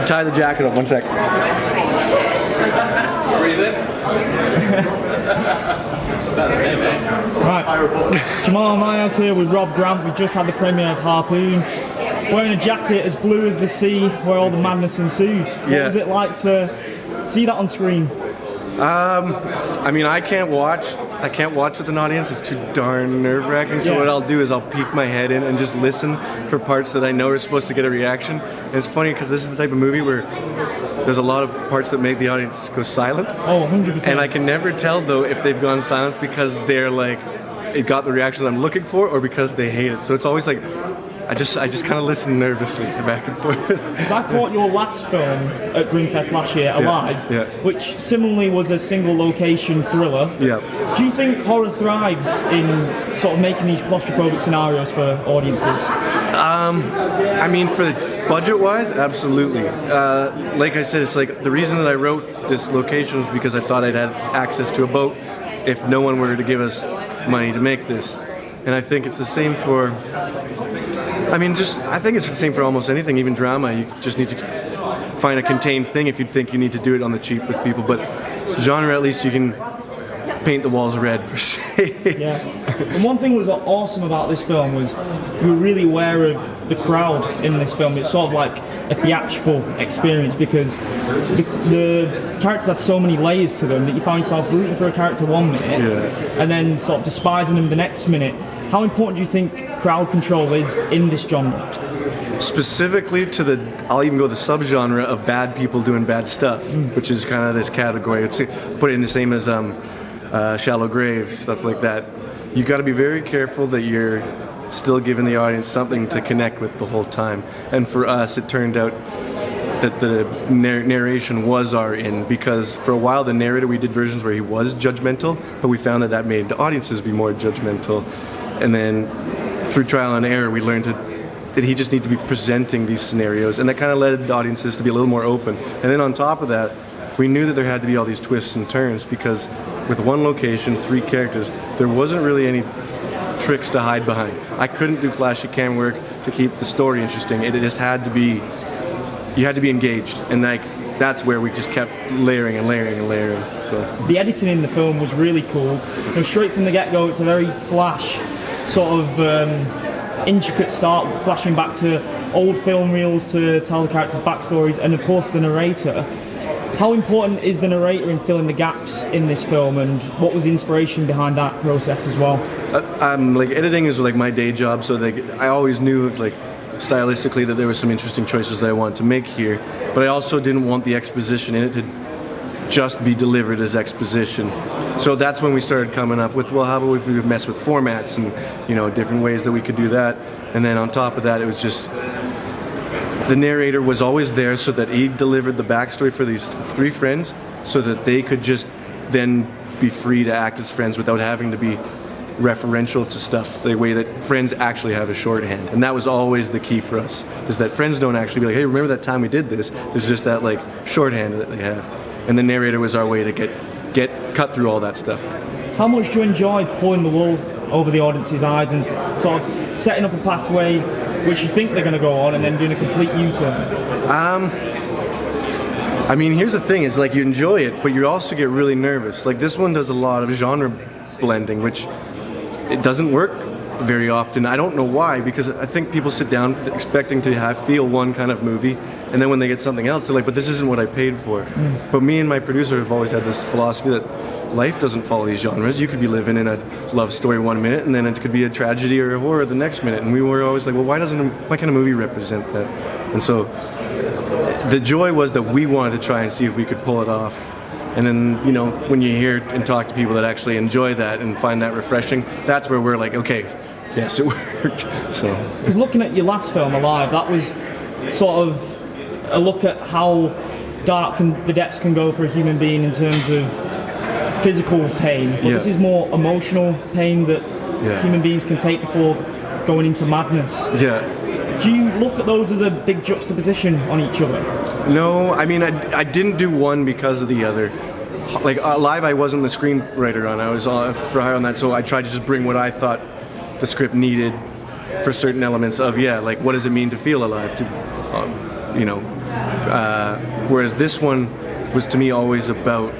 Tie the jacket up, 1 sec. Breathe in. Right, Jamal Niaz here with Rob Grant. We just had the premiere of Harpoon. Wearing a jacket as blue as the sea where all the madness ensued. What was it like to see that on screen? I mean, I can't watch with an audience. It's too darn nerve-wracking. So what I'll do is I'll peek my head in and just listen for parts that I know are supposed to get a reaction. And it's funny because this is the type of movie where there's a lot of parts that make the audience go silent. Oh, 100%. And I can never tell though if they've gone silent because they're like, it got the reaction I'm looking for, or because they hate it. So it's always like, I just kind of listen nervously back and forth. I caught your last film at Greenfest last year, Alive, which similarly was a single location thriller. Yeah. Do you think horror thrives in sort of making these claustrophobic scenarios for audiences? I mean, for budget-wise, absolutely. Like I said, it's like the reason that I wrote this location was because I thought I'd had access to a boat if no one were to give us money to make this. And I think it's the same for, I think it's the same for almost anything, even drama. You just need to find a contained thing if you think you need to do it on the cheap with people. But genre, at least you can paint the walls red, per se. Yeah. And one thing that was awesome about this film was you were really aware of the crowd in this film. It's sort of like a theatrical experience because the characters had so many layers to them that you find yourself rooting for a character 1 minute and then sort of despising them the next minute. How important do you think crowd control is in this genre? Specifically to I'll even go the subgenre of bad people doing bad stuff, which is kind of this category. It's put it in the same as Shallow Grave, stuff like that. You got to be very careful that you're still giving the audience something to connect with the whole time. And for us, it turned out that the narration was our in, because for a while the narrator, we did versions where he was judgmental, but we found that made the audiences be more judgmental. And then through trial and error, we learned that he just needed to be presenting these scenarios, and that kind of led the audiences to be a little more open. And then on top of that, we knew that there had to be all these twists and turns, because with one location, 3 characters, there wasn't really any tricks to hide behind. I couldn't do flashy cam work to keep the story interesting. It just had to be, you had to be engaged, and like that's where we just kept layering and layering and layering. So the editing in the film was really cool. Straight from the get-go, it's a very flash sort of intricate start, flashing back to old film reels to tell the characters' backstories, and of course the narrator. How important is the narrator in filling the gaps in this film, and what was the inspiration behind that process as well? Like editing is like my day job, so I always knew like stylistically that there were some interesting choices that I wanted to make here, but I also didn't want the exposition in it to just be delivered as exposition. So that's when we started coming up with, well, how about if we would mess with formats and, you know, different ways that we could do that. And then on top of that, it was just, the narrator was always there so that he delivered the backstory for these 3 friends so that they could just then be free to act as friends without having to be referential to stuff, the way that friends actually have a shorthand. And that was always the key for us, is that friends don't actually be like, hey, remember that time we did this? There's just that like shorthand that they have. And the narrator was our way to get cut through all that stuff. How much do you enjoy pulling the wool over the audience's eyes and sort of setting up a pathway which you think they're going to go on and then doing a complete U-turn? I mean, here's the thing, is like you enjoy it, but you also get really nervous. Like this one does a lot of genre blending, which it doesn't work very often. I don't know why, because I think people sit down expecting to feel one kind of movie, and then when they get something else, they're like, but this isn't what I paid for. But me and my producer have always had this philosophy that life doesn't follow these genres. You could be living in a love story 1 minute, and then it could be a tragedy or a horror the next minute. And we were always like, well, why can't a movie represent that? And so the joy was that we wanted to try and see if we could pull it off. And then, you know, when you hear and talk to people that actually enjoy that and find that refreshing, that's where we're like, okay, yes, it worked. So, because looking at your last film, Alive, that was sort of a look at how dark the depths can go for a human being in terms of physical pain. But this is more emotional pain that human beings can take before going into madness. Yeah. Do you look at those as a big juxtaposition on each other? No, I mean, I didn't do one because of the other. Like Alive, I wasn't the screenwriter on. I was for hire on that, so I tried to just bring what I thought the script needed for certain elements of, like what does it mean to feel alive, to you know, Whereas this one was to me always about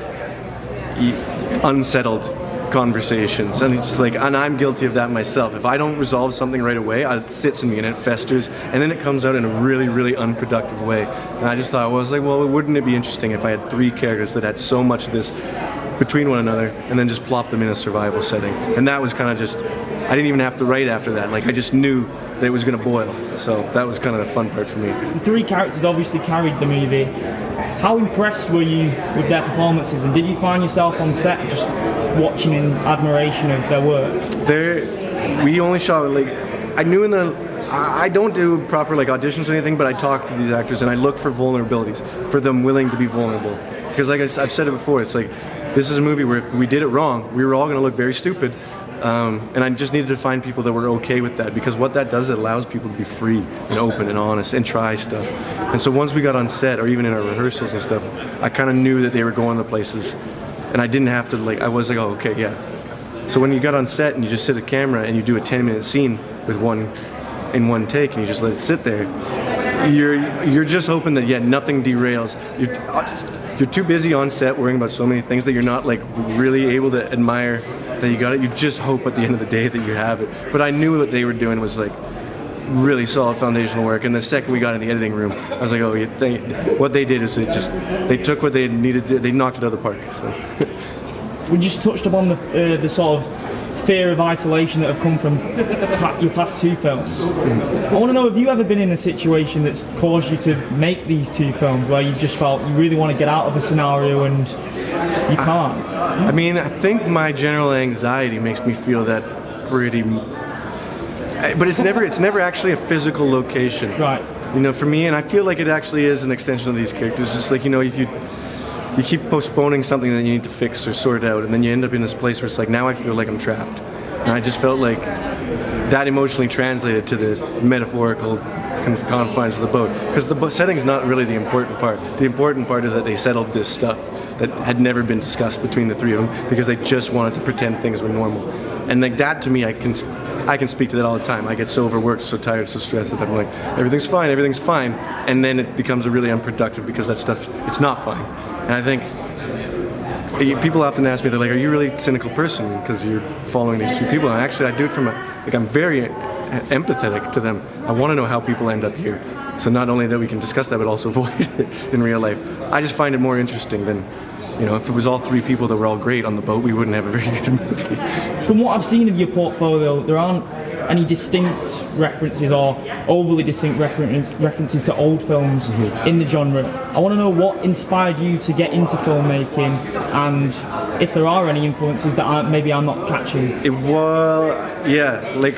unsettled conversations, and it's like, and I'm guilty of that myself. If I don't resolve something right away, it sits in me and it festers, and then it comes out in a really, really unproductive way. And I just thought, well, I was like, well, wouldn't it be interesting if I had 3 characters that had so much of this between one another, and then just plop them in a survival setting? And that was kind of just, I didn't even have to write after that. Like, I just knew that it was going to boil. So that was kind of the fun part for me. The 3 characters obviously carried the movie. How impressed were you with their performances, and did you find yourself on set just watching in admiration of their work? We only shot, like, I knew I don't do proper like auditions or anything, but I talk to these actors and I look for vulnerabilities, for them willing to be vulnerable. Because like I've said it before, it's like, this is a movie where if we did it wrong, we were all going to look very stupid. And I just needed to find people that were okay with that, because what that does, it allows people to be free and open and honest and try stuff. And so once we got on set, or even in our rehearsals and stuff, I kind of knew that they were going to places, and I didn't have to, like, I was like, oh, okay, yeah. So when you got on set and you just sit at camera and you do a 10-minute scene with in one take and you just let it sit there, you're just hoping that nothing derails. You're too busy on set worrying about so many things that you're not like really able to admire that you got it. You just hope at the end of the day that you have it. But I knew what they were doing was like really solid foundational work, and the second we got in the editing room, I was like, oh, what they did is they took what they needed, they knocked it out of the park. So. We just touched upon the sort of fear of isolation that have come from your past 2 films. I want to know, have you ever been in a situation that's caused you to make these 2 films where you just felt you really want to get out of a scenario and you can't? I mean, I think my general anxiety makes me feel that pretty, but it's never actually a physical location. Right. You know, for me, and I feel like it actually is an extension of these characters. Just like, you know, if you keep postponing something that you need to fix or sort out, and then you end up in this place where it's like, now I feel like I'm trapped. And I just felt like that emotionally translated to the metaphorical confines of the boat. Because the setting is not really the important part. The important part is that they settled this stuff that had never been discussed between the 3 of them, because they just wanted to pretend things were normal. And like that, to me, I can speak to that all the time. I get so overworked, so tired, so stressed that I'm like, everything's fine. And then it becomes a really unproductive, because that stuff, it's not fine. And I think people often ask me, they're like, are you a really cynical person because you're following these 3 people? And actually I do it from I'm very empathetic to them. I want to know how people end up here. So not only that we can discuss that, but also avoid it in real life. I just find it more interesting than, you know, if it was all 3 people that were all great on the boat, we wouldn't have a very good movie. From what I've seen of your portfolio, there aren't any distinct references or overly distinct references to old films in the genre. I want to know what inspired you to get into filmmaking, and if there are any influences that maybe I'm not catching. Like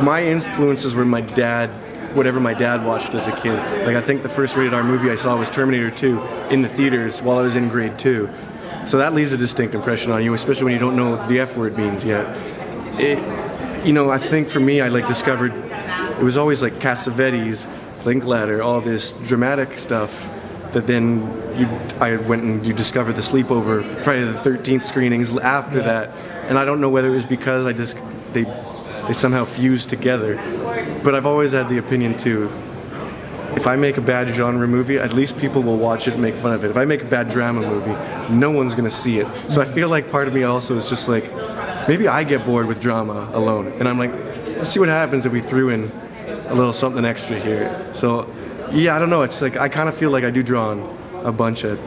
my influences were my dad, whatever my dad watched as a kid. Like I think the first rated R movie I saw was Terminator 2 in the theaters while I was in grade 2. So that leaves a distinct impression on you, especially when you don't know what the F word means yet. You know, I think for me, I like discovered, it was always like Cassavetes, Linklater, all this dramatic stuff that then I went and you discovered the sleepover Friday the 13th screenings after that. And I don't know whether it was because they somehow fused together, but I've always had the opinion too, if I make a bad genre movie, at least people will watch it and make fun of it. If I make a bad drama movie, no one's gonna see it. So I feel like part of me also is just like, maybe I get bored with drama alone, and I'm like, let's see what happens if we threw in a little something extra here. So yeah, I don't know, it's like I kind of feel like I do draw on a bunch of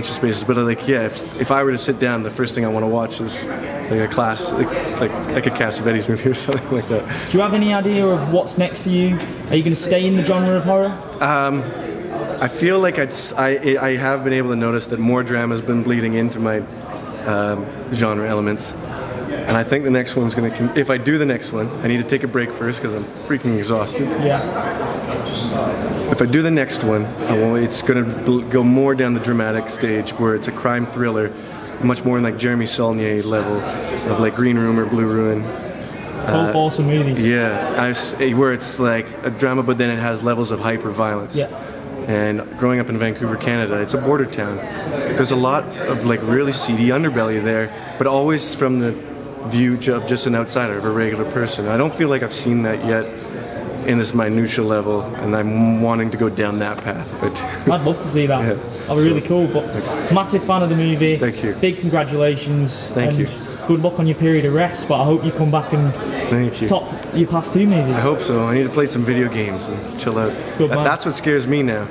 spaces, but like, yeah, if I were to sit down, the first thing I want to watch is like a Cassavetes movie or something like that. Do you have any idea of what's next for you? Are you going to stay in the genre of horror? I feel like I have been able to notice that more drama has been bleeding into my genre elements. And I think the next one's going to, if I do the next one, I need to take a break first because I'm freaking exhausted. Yeah. If I do the next one, it's going to go more down the dramatic stage where it's a crime thriller, much more in like Jeremy Saulnier level of like Green Room or Blue Ruin. Both awesome movies. Yeah, where it's like a drama, but then it has levels of hyper violence. Yeah. And growing up in Vancouver, Canada, it's a border town. There's a lot of like really seedy underbelly there, but always from the view of just an outsider, of a regular person. I don't feel like I've seen that yet in this minutia level, and I'm wanting to go down that path. But I'd love to see that. Yeah. That'd be really cool. But massive fan of the movie. Thank you. Big congratulations. Thank you. Good luck on your period of rest. But I hope you come back and thank you. top your past 2 movies. I hope so. I need to play some video games and chill out. Good man. That's what scares me now.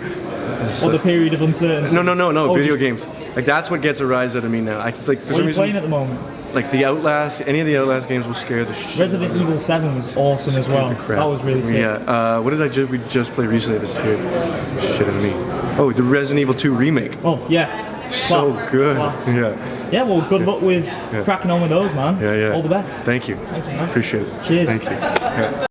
Or the period of uncertainty. No. Oh, Video just- games. Like that's what gets a rise out of me now. I like for What some are you playing reason, at the moment? like the Outlast, any of the Outlast games will scare the shit. Resident Evil 7 was awesome as well. Crap. That was really sick. Yeah. What did we just play recently that scared the shit out of me? Oh, the Resident Evil 2 remake. Oh yeah. So Class. good. Class. Yeah. Yeah, well, good luck with cracking on with those, man. Yeah. All the best. Thank you. Thank you, man. Appreciate it. Cheers. Thank you. Yeah.